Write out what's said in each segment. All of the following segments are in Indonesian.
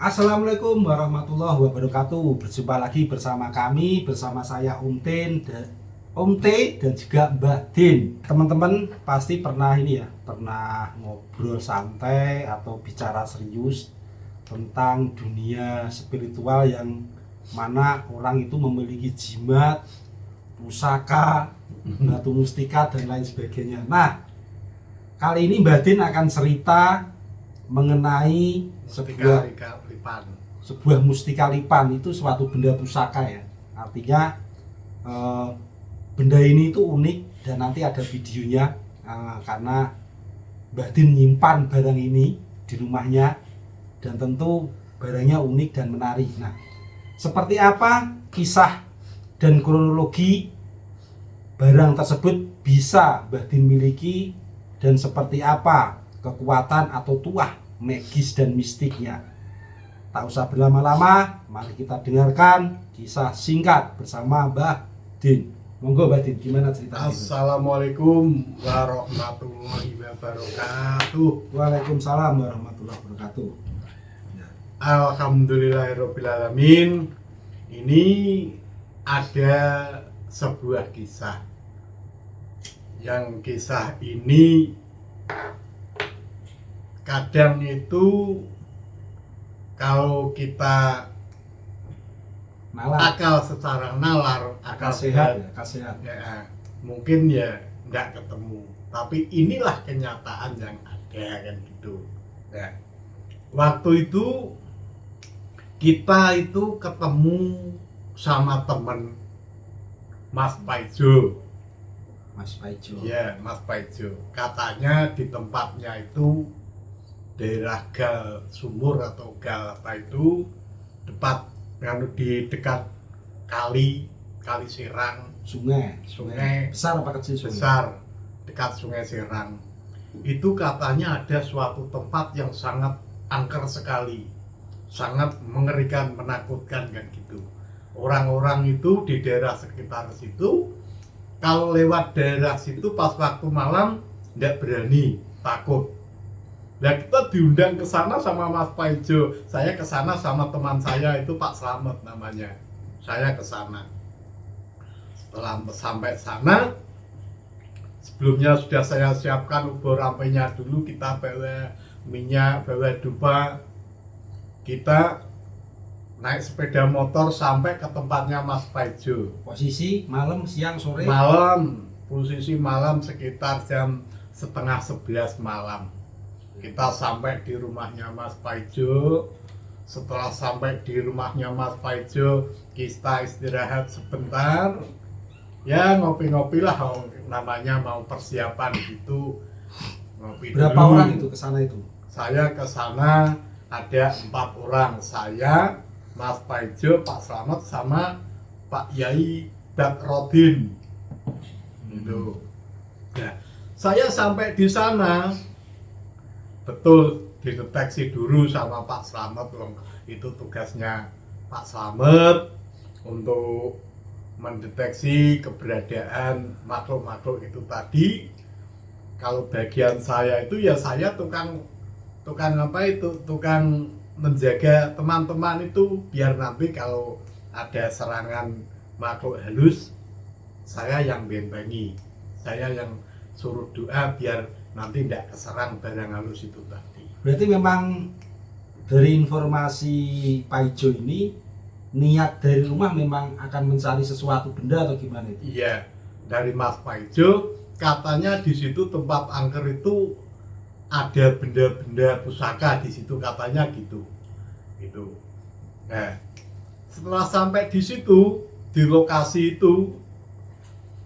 Assalamualaikum warahmatullahi wabarakatuh. Berjumpa lagi bersama kami, bersama saya Om T dan juga Mbak Din. Teman-teman pasti pernah pernah ngobrol santai atau bicara serius tentang dunia spiritual yang mana orang itu memiliki jimat, pusaka, batu mustika dan lain sebagainya. Nah, kali ini Mbak Din akan cerita mengenai sebuah mustika lipan. Itu suatu benda pusaka ya. Artinya benda ini itu unik dan nanti ada videonya, karena Mbak Din nyimpan barang ini di rumahnya dan tentu barangnya unik dan menarik. Nah, seperti apa kisah dan kronologi barang tersebut bisa Mbak Din miliki dan seperti apa kekuatan atau tuah magis dan mistiknya. Tak usah berlama-lama, mari kita dengarkan kisah singkat bersama Mbak Din. Monggo Mbak Din, gimana ceritanya? Assalamualaikum warahmatullahi wabarakatuh. Waalaikumsalam warahmatullahi wabarakatuh. Alhamdulillahirrabbilalamin. Ini ada sebuah kisah. Yang kisah ini kadang itu kalau kita akal secara nalar, akal sehat, ya, mungkin ya nggak ketemu. Tapi inilah kenyataan yang ada kan gitu. Ya. Waktu itu kita itu ketemu sama temen Mas Paijo. Mas Paijo. Ya, Mas Paijo. Katanya di tempatnya itu daerah Gal Sumur atau Gal apa itu, di dekat kali Serang, Sungai besar apa kecil? Sungai besar, dekat Sungai Serang. Itu katanya ada suatu tempat yang sangat angker sekali, sangat mengerikan, menakutkan kan gitu. Orang-orang itu di daerah sekitar situ kalau lewat daerah situ pas waktu malam tidak berani, takut. Nah, kita diundang ke sana sama Mas Paijo. Saya ke sana sama teman saya itu Pak Slamet namanya. Saya ke sana. Setelah sampai sana, sebelumnya sudah saya siapkan ubur rampenya dulu, kita bawa minyak, bawa dupa. Kita naik sepeda motor sampai ke tempatnya Mas Paijo. Posisi malam, siang, sore? Malam, posisi malam sekitar jam 10:30 malam. Kita sampai di rumahnya Mas Paijo. Setelah sampai di rumahnya Mas Paijo, kita istirahat sebentar. Ya ngopi-ngopi lah, namanya mau persiapan gitu. Ngopi Berapa dulu. orang itu ke sana itu? Saya ke sana ada 4 orang. Saya, Mas Paijo, Pak Slamet sama Pak Yai Badrodin. Gitu. Nah, saya sampai di sana betul dideteksi dulu sama Pak Slamet. Itu tugasnya Pak Slamet untuk mendeteksi keberadaan makhluk-makhluk itu tadi. Kalau bagian saya itu ya saya tukang menjaga teman-teman itu biar nanti kalau ada serangan makhluk halus saya yang bentengi, saya yang suruh doa biar nanti tidak keserang barang halus itu tadi. Berarti memang dari informasi Paijo ini, niat dari rumah memang akan mencari sesuatu benda atau gimana itu? Iya, dari Mas Paijo katanya di situ tempat angker itu ada benda-benda pusaka di situ katanya gitu. Gitu. Nah, setelah sampai di situ, di lokasi itu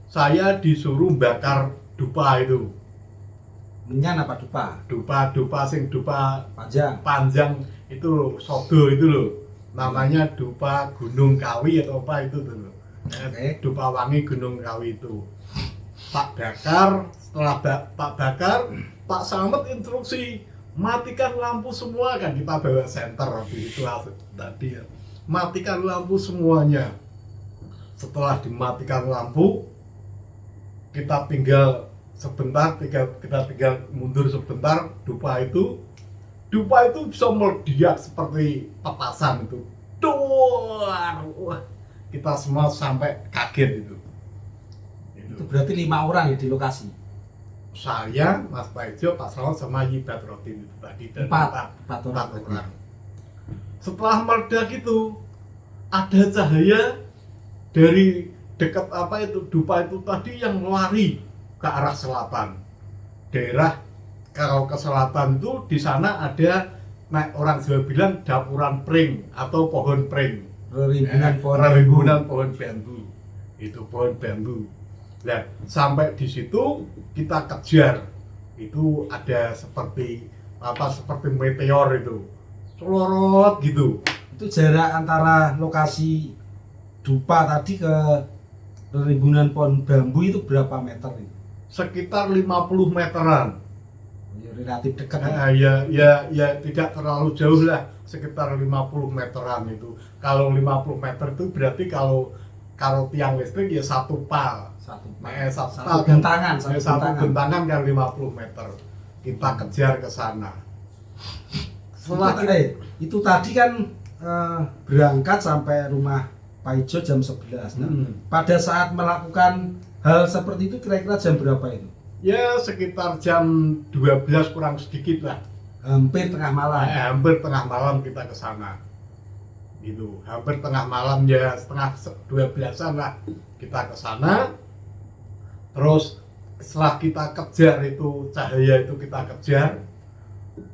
saya disuruh bakar dupa itu. Menyan apa dupa? Dupa Panjang itu loh, sodo itu loh. Namanya dupa Gunung Kawi atau apa itu tuh loh. Dupa wangi Gunung Kawi itu. Pak bakar, setelah Pak bakar, Pak Slamet instruksi matikan lampu semua, kan kita bawa senter waktu itu tadi ya. Matikan lampu semuanya. Setelah dimatikan lampu, kita tinggal sebentar, kita tinggal mundur sebentar, dupa itu dupa itu bisa meledak seperti petasan itu. Duar, wah, kita semua sampai kaget itu. Itu berarti 5 orang ya di lokasi. Saya, Mas Paijo, Pak Slamet sama Yibat Rodin itu tadi dan Empat empat orang. Setelah meledak itu ada cahaya dari dekat dupa itu tadi yang lari ke arah selatan. Daerah kalau ke selatan itu di sana ada orang Jawa bilang dapuran pring atau pohon pring. Rimbunan pohon bambu. Itu pohon bambu. Nah, sampai di situ kita kejar. Itu ada seperti meteor itu. Celorot gitu. Itu jarak antara lokasi dupa tadi ke rimbunan pohon bambu itu berapa meter itu? Sekitar 50 meteran. Ya, relatif dekat. Ya tidak terlalu jauh lah, sekitar 50 meteran itu. Kalau 50 meter itu berarti kalau tiang listrik ya satu pal. Satu bentangan kan 50 meter. Kita kejar ke sana. Itu tadi kan berangkat sampai rumah Pak Ijo jam 11. Nah, pada saat melakukan hal seperti itu kira-kira jam berapa itu? Ya sekitar jam 12 kurang sedikit lah. Hampir tengah malam. Hampir tengah malam kita ke sana. Gitu, hampir tengah malam ya, setengah 12-an lah kita ke sana. Terus setelah kita kejar itu cahaya itu kita kejar.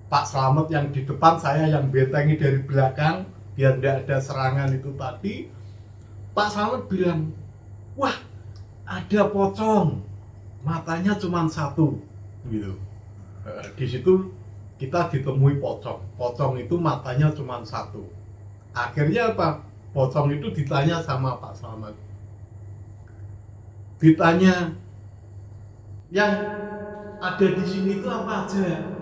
Pak Slamet yang di depan, saya yang bentengi dari belakang biar tidak ada serangan itu tadi. Pak Slamet bilang, wah ada pocong, matanya cuma satu, gitu. Di situ kita ditemui pocong. Pocong itu matanya cuma satu. Akhirnya apa? Pocong itu ditanya sama Pak Slamet. Ditanya, yang ada di sini itu apa aja?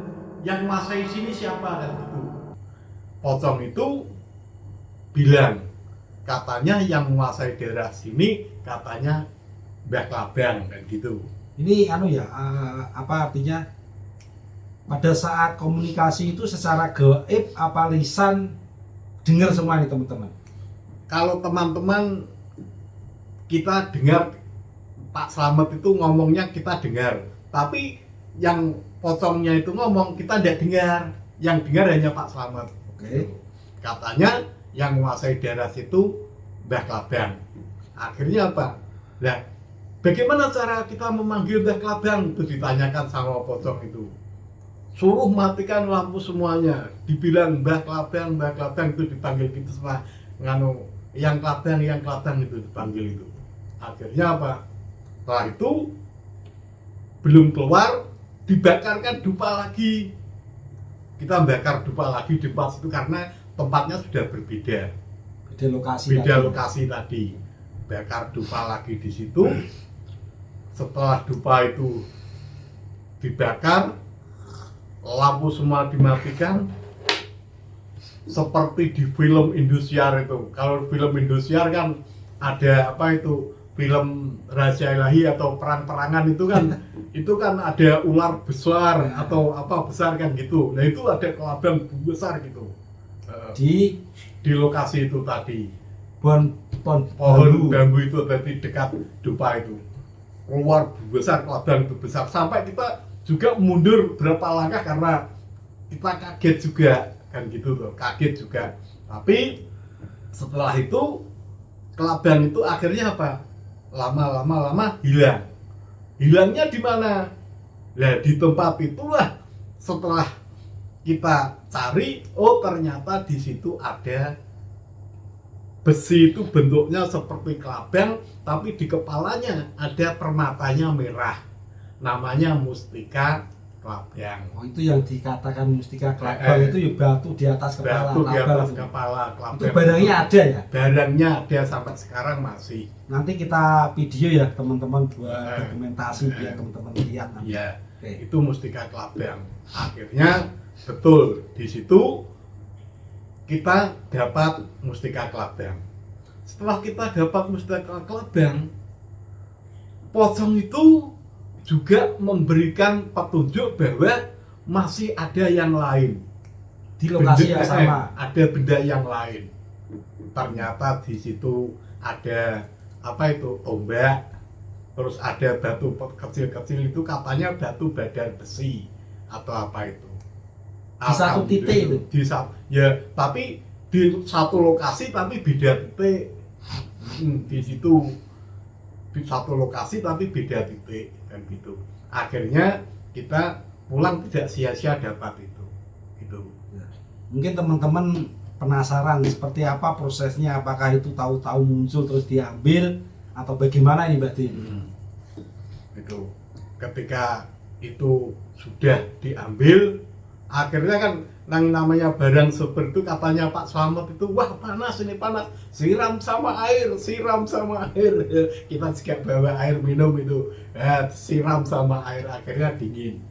Yang menguasai sini siapa kan gitu. Pocong itu bilang, katanya yang menguasai daerah sini katanya Mbah Klabang kan gitu. Ini apa artinya? Pada saat komunikasi itu secara gaib apa lisan dengar semua nih teman-teman? Kalau teman-teman kita dengar Pak Slamet itu ngomongnya kita dengar, tapi yang pocongnya itu ngomong kita tidak dengar, yang dengar hanya Pak Slamet. Oke. Katanya yang menguasai daerah situ Mbah Klabang. Akhirnya apa? Nah, bagaimana cara kita memanggil Mbah Klabang? Itu ditanyakan sama pocong itu. Suruh matikan lampu semuanya. Dibilang Mbah Klabang itu dipanggil gitu semua. Yang Klabang itu dipanggil itu. Akhirnya apa? Setelah itu belum keluar, dibakarkan dupa lagi. Kita bakar dupa lagi di tempat itu karena tempatnya sudah berbeda. Beda lokasi tadi. Bakar dupa lagi di situ. Setelah dupa itu dibakar, lampu semua dimatikan. Seperti di film Indosiar itu. Kalau film Indosiar kan ada film rahasia ilahi atau perang-perangan itu kan ada ular besar atau apa besar kan gitu. Nah itu ada kelabang besar gitu di lokasi itu tadi. Pohon bambu itu tadi dekat dupa itu. Keluar besar, kelabang itu besar. Sampai kita juga mundur berapa langkah karena kita kaget juga kan gitu tuh, kaget juga. Tapi setelah itu kelabang itu akhirnya apa? Lama hilang. Hilangnya di mana? Nah, di tempat itulah setelah kita cari, oh ternyata di situ ada besi itu bentuknya seperti kelabang, tapi di kepalanya ada permatanya merah. Namanya mustika kelabang. Oh, itu yang dikatakan mustika kelabang itu ya batu di atas kepala. Batu di atas kepala kelabang. Itu barangnya ada ya? Barangnya ada sampai sekarang masih. Nanti kita video ya teman-teman buat dokumentasi biar teman-teman lihat nanti. Ya, itu mustika kelabang. Akhirnya betul di situ kita dapat mustika kelabang. Setelah kita dapat mustika kelabang, pocong itu juga memberikan petunjuk bahwa masih ada yang lain. di lokasi yang sama. Ada benda yang lain. Ternyata di situ ada apa itu tombak, terus ada batu kecil-kecil itu katanya batu badan besi atau apa itu. Di satu titik itu. Ya, tapi di satu lokasi tapi beda titik. Di situ di satu lokasi tapi beda titik dan gitu. Akhirnya kita pulang tidak sia-sia dapat itu. Gitu. Mungkin teman-teman penasaran seperti apa prosesnya, apakah itu tahu-tahu muncul terus diambil atau bagaimana ini Mbak Din? Itu ketika itu sudah diambil, akhirnya kan namanya barang seperti itu katanya Pak Slamet itu, wah panas ini panas, siram sama air, kita juga bawa air minum itu, siram sama air akhirnya dingin,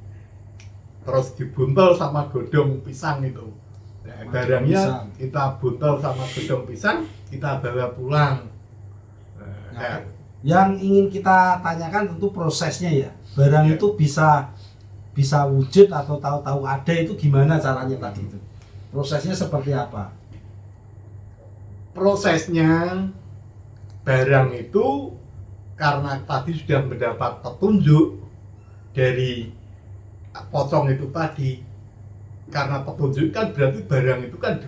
terus dibuntel sama godong pisang itu. Barangnya kita buntel sama godong pisang, kita bawa pulang. Yang ingin kita tanyakan tentu prosesnya ya. Barang itu bisa wujud atau tahu-tahu ada itu gimana caranya tadi itu? Prosesnya seperti apa? Prosesnya barang itu karena tadi sudah mendapat petunjuk dari pocong itu tadi. Karena petunjuk kan berarti barang itu kan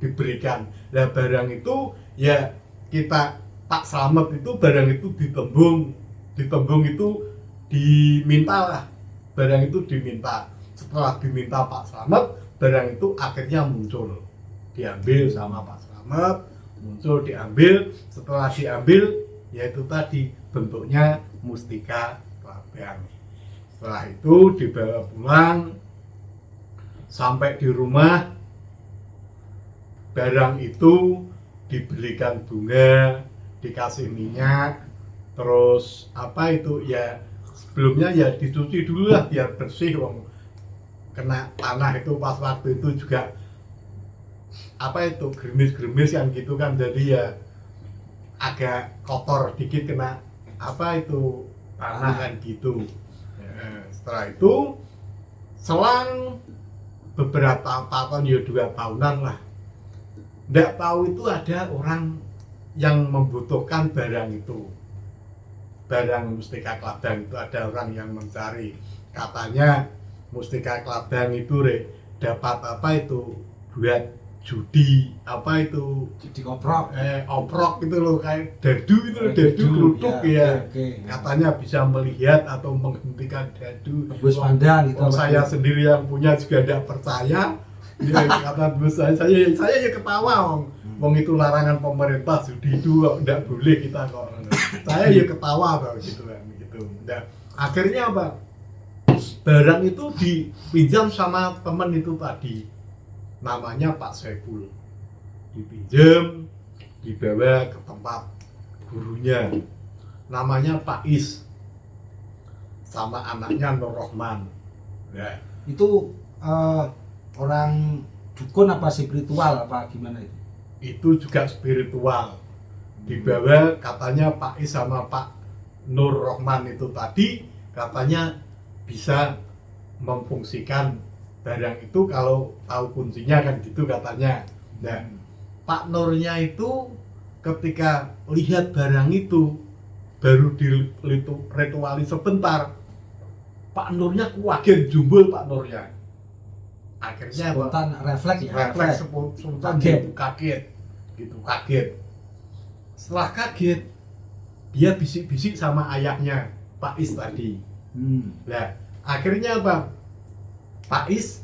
diberikan. Nah barang itu ya kita Pak Slamet itu barang itu ditembung itu diminta lah, barang itu diminta. Setelah diminta Pak Slamet, barang itu akhirnya muncul, diambil sama Pak Slamet, muncul diambil. Setelah diambil yaitu tadi bentuknya mustika kelabang. Setelah itu dibawa pulang. Sampai di rumah, barang itu dibelikan bunga, dikasih minyak, terus apa itu ya sebelumnya ya dicuci dulu lah biar bersih, wong kena tanah itu pas waktu itu juga apa itu gerimis-gerimis yang gitu kan, jadi ya agak kotor dikit kena apa itu tanah kan gitu. Setelah itu selang beberapa tahun ya 2 tahunan lah, nggak tahu itu ada orang yang membutuhkan barang itu, barang mustika kelabang itu ada orang yang mencari, katanya mustika kelabang itu dapat apa itu buat judi, apa itu Judi oprok, oprok itu loh, kayak dadu itu loh, dadu kerutuk ya, katanya bisa melihat atau menghentikan dadu. Tebus pandang gitu. Saya sendiri yang punya juga tidak percaya. Ya, kata bos saya ya ketawa, wong itu larangan pemerintah, judi itu tidak boleh kita kok. Saya ya ketawa kalau gitu kan gitu. Nah, akhirnya apa? Barang itu dipinjam sama teman itu tadi, namanya Pak Saiful, dipinjam, dibawa ke tempat gurunya, namanya Pak Is, sama anaknya Nur Rohman. Nah, itu orang dukun apa spiritual apa gimana itu? Itu juga spiritual, dibawa katanya Pak Is sama Pak Nur Rohman itu tadi katanya bisa memfungsikan barang itu kalau tahu kuncinya kan gitu katanya. Nah, Pak Nurnya itu ketika lihat barang itu baru dirituali sebentar, Pak Nurnya kuagen jumbul Pak Nurnya. Akhirnya spontan refleks ya, refleks spontan kaget gitu, kaget. Setelah kaget dia bisik-bisik sama ayahnya Pak Is tadi. Nah, akhirnya apa? Pak Is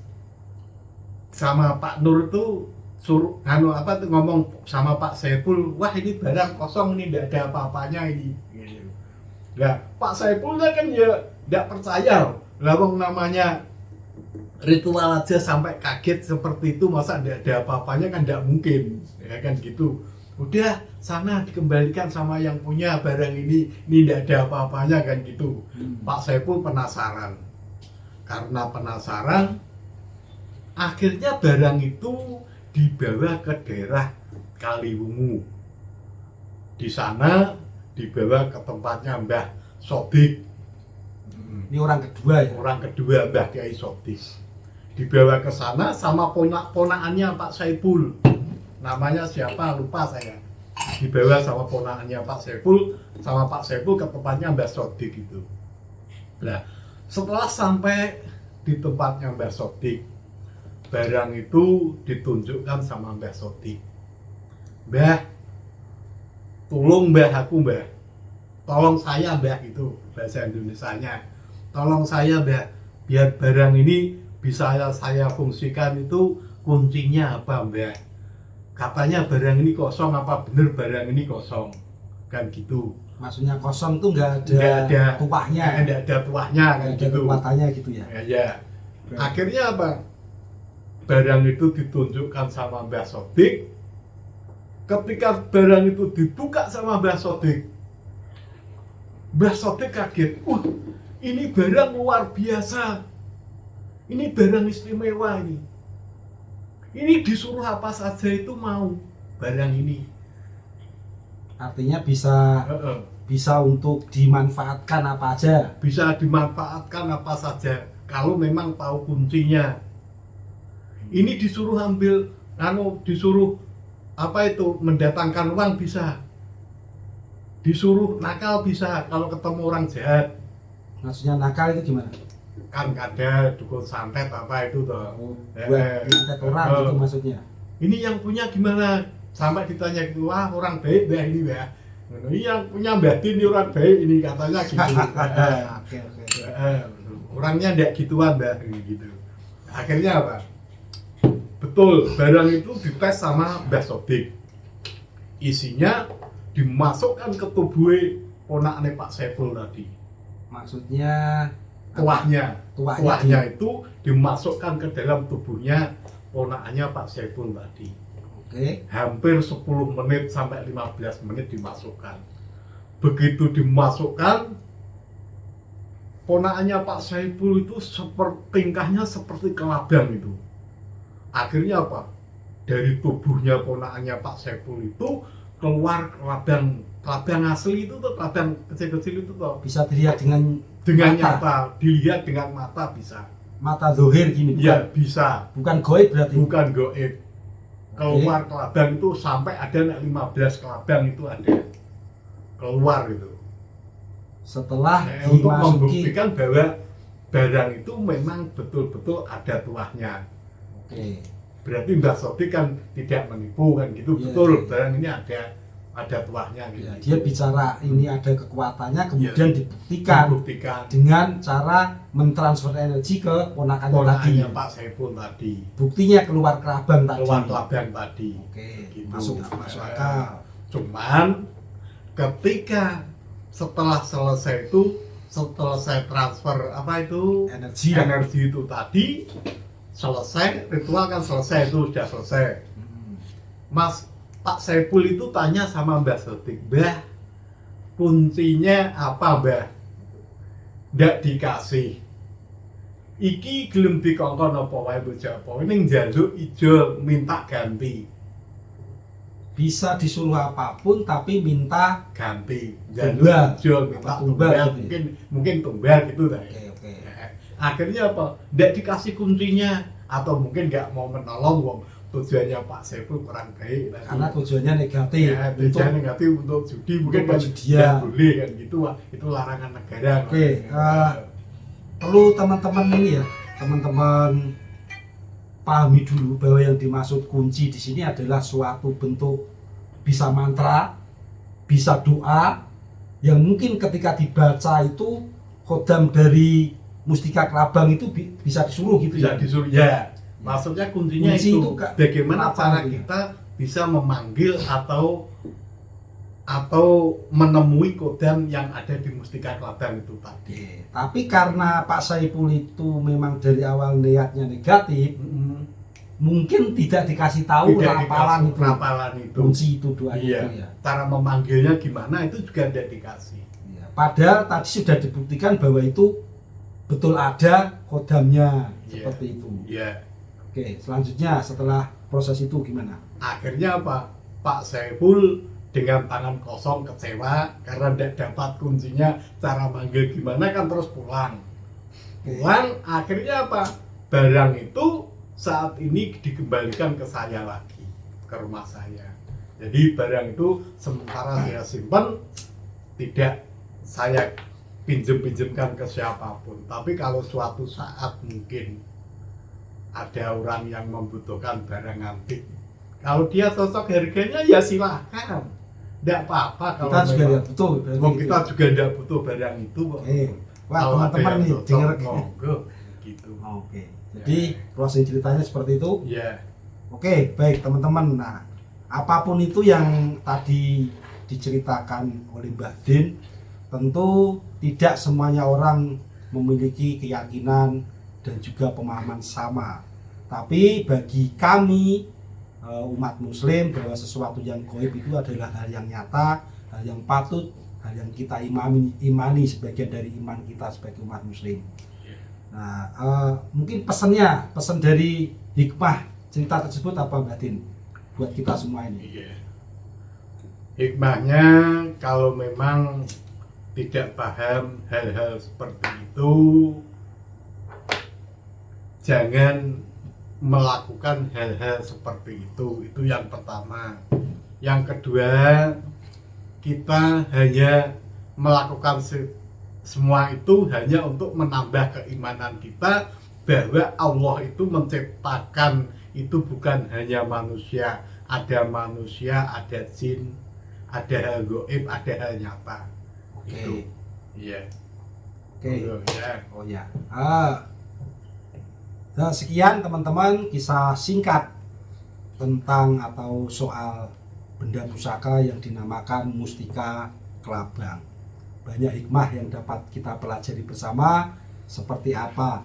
sama Pak Nur itu suruh ngomong sama Pak Saiful, wah ini barang kosong nih, tidak ada apa-apanya ini. Nah, Pak Saifulnya kan ya tidak percaya. Lah wong namanya ritual aja sampai kaget seperti itu, masa tidak ada apa-apanya kan tidak mungkin, ya kan gitu. Udah sana dikembalikan sama yang punya barang ini tidak ada apa-apanya kan gitu. Pak Saiful penasaran. Karena penasaran, akhirnya barang itu dibawa ke daerah Kaliwungu. Di sana dibawa ke tempatnya Mbah Sodik. Ini orang kedua ya? Orang kedua Mbah Kiai Sodik. dibawa ke sana sama ponakannya Pak Saipul. Namanya siapa lupa saya. Dibawa sama ponakannya Pak Saipul, sama Pak Saipul ke tempatnya Mbah Sodik gitu. Nah, setelah sampai di tempatnya Mbah Sodik, barang itu ditunjukkan sama Mbah Sodik. Mbah, tolong Mbah aku Mbah. Tolong saya Mbah, itu bahasa Indonesianya. Tolong saya Mbah, biar barang ini bisa saya fungsikan, itu kuncinya apa Mbah? Katanya barang ini kosong, apa bener barang ini kosong? Kan gitu. Maksudnya kosong tuh nggak Nggak ada tuahnya, nggak ada tuahnya kan nggak ada gitu. kekuatannya gitu ya. Ya. Akhirnya apa? Barang itu ditunjukkan sama Mbah Sodik. Ketika barang itu dibuka sama Mbah Sodik, Mbah Sodik kaget. Ini barang luar biasa. Ini barang istimewa ini. Ini disuruh apa saja itu mau barang ini. Artinya bisa untuk dimanfaatkan apa aja. Bisa dimanfaatkan apa saja kalau memang tahu kuncinya. Ini disuruh ambil, disuruh apa itu mendatangkan uang bisa. Disuruh nakal bisa kalau ketemu orang jahat. Maksudnya nakal itu gimana? Kan ada dukun santet apa itu toh. Buat santet orang gitu maksudnya. Ini yang punya gimana? Sampai ditanya gitu, wah orang baik Mbah ini Mbah. Ini yang punya Mbah Din ini orang baik ini, katanya gitu. Oke. Orangnya enggak gituan Mbah gitu. Akhirnya apa? Betul, barang itu dites sama Mbah Sodik. Isinya dimasukkan ke tubuh ponakane Pak Saipul tadi. Maksudnya tuahnya itu dimasukkan ke dalam tubuhnya ponakannya Pak Saipul tadi. Oke. Hampir 10 menit sampai 15 menit dimasukkan. Begitu dimasukkan, ponakannya Pak Saipul itu tingkahnya seperti kelabang itu. Akhirnya apa? Dari tubuhnya ponakannya Pak Saipul itu keluar kelabang asli itu tuh, kelabang kecil-kecil itu tuh. Bisa dilihat dengan nyata, dilihat dengan mata bisa. Mata zohir gini bukan? Ya bisa. Bukan goib berarti. Bukan goib. Keluar kelabang itu sampai ada 15 kelabang itu ada. Keluar itu. Setelah untuk dimasuki, membuktikan bahwa barang itu memang betul-betul ada tuahnya. Oke. Berarti Mbah Sodik kan tidak menipu kan gitu. Iya, Betul, iya. barang ini ada tuahnya gitu. Ya, dia bicara ini ada kekuatannya, kemudian dibuktikan Dibuktikan dengan cara mentransfer energi ke ponakannya tadi. ponakannya Pak Saipul tadi. Buktinya keluar kelabang tadi. Keluar kelabang tadi. Oke, Gitu. masuk akal. Cuman ketika setelah selesai transfer apa itu energi itu tadi selesai, ritual kan selesai, itu sudah selesai. Mas Pak Saipul itu tanya sama Mbah Sodik, Mbah, kuncinya apa Mbah? Ndak dikasih. Iki gelem dikongkon apa wae bojone ning njaluk ijo minta ganti. Bisa disuruh apapun tapi minta Ganti. Tumbal. Njaluk ijo minta Tumbal tumbal, gitu ya? mungkin tumbal gitu ta. Oke. Akhirnya apa? Ndak dikasih kuncinya atau mungkin nggak mau menolong wong tujuannya Pak Saipul kurang baik tadi. Karena tujuannya negatif Ya, untuk tujuannya negatif untuk judi mungkin kan perjudian. nggak boleh kan gitu, wah, itu larangan negara. Oke, perlu teman-teman ini ya, teman-teman pahami dulu bahwa yang dimaksud kunci di sini adalah suatu bentuk bisa mantra, bisa doa yang mungkin ketika dibaca itu khodam dari mustika kelabang itu bisa disuruh gitu Bisa ya. disuruh ya. Maksudnya kuncinya Kunci itu, itu, Kak, bagaimana apa cara gitu ya? kita bisa memanggil atau menemui kodam yang ada di mustika kelabang itu tadi. Oke, tapi karena Pak Saipul itu memang dari awal niatnya negatif, mungkin tidak dikasih tahu Tidak rapalan dikasih itu, rapalan itu. kunci itu doa Iya. itu ya. Cara memanggilnya gimana itu juga tidak dikasih. Ya, padahal tadi sudah dibuktikan bahwa itu betul ada kodamnya Iya. seperti itu. Ya, Oke, selanjutnya setelah proses itu gimana? akhirnya apa? Pak Saipul dengan tangan kosong kecewa karena tidak dapat kuncinya, cara manggil gimana kan terus pulang. Oke. Pulang akhirnya apa? barang itu saat ini dikembalikan ke saya lagi, ke rumah saya. Jadi barang itu sementara saya simpan, tidak saya pinjamkan ke siapapun. Tapi kalau suatu saat mungkin ada orang yang membutuhkan barang antik, kalau dia cocok harganya ya silakan, tidak apa-apa. Kalau Kita juga tidak butuh. kita juga tidak butuh barang itu kok. Wah, Kalau ada teman-teman yang nih, cocok, denger. monggo gitu. Oke. Jadi closing ceritanya seperti itu. Ya, Oke, baik teman-teman. Nah, apapun itu yang tadi diceritakan oleh Mbah Din, tentu tidak semuanya orang memiliki keyakinan dan juga pemahaman sama. Tapi bagi kami umat muslim, bahwa sesuatu yang gaib itu adalah hal yang nyata, hal yang patut, hal yang kita imani sebagian dari iman kita sebagai umat muslim. Nah, mungkin pesan dari hikmah cerita tersebut apa, Mbak Din, buat kita semua ini? iya. Hikmahnya kalau memang tidak paham hal-hal seperti itu, jangan melakukan hal-hal seperti itu yang pertama. Yang kedua, kita hanya melakukan semua itu hanya untuk menambah keimanan kita bahwa Allah itu menciptakan itu bukan hanya manusia, ada jin, ada hal gaib, ada hal nyata. Oke. Itu. Iya. Oke. Ya. Oh ya. Nah, sekian teman-teman kisah singkat tentang atau soal benda pusaka yang dinamakan mustika kelabang. Banyak hikmah yang dapat kita pelajari bersama. Seperti apa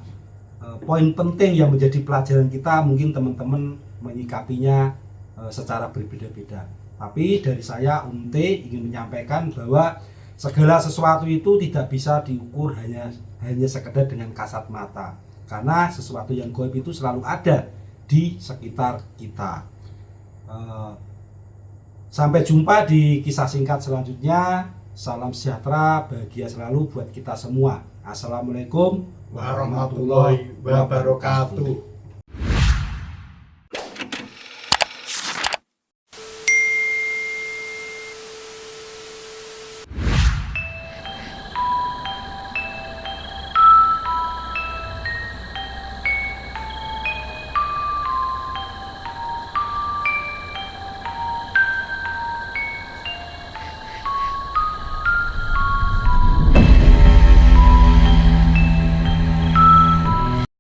poin penting yang menjadi pelajaran kita, mungkin teman-teman menyikapinya secara berbeda-beda. Tapi dari saya T ingin menyampaikan bahwa segala sesuatu itu tidak bisa diukur hanya sekedar dengan kasat mata, karena sesuatu yang gaib itu selalu ada di sekitar kita. Sampai jumpa di kisah singkat selanjutnya. Salam sejahtera, bahagia selalu buat kita semua. Assalamualaikum Warahmatullahi wabarakatuh.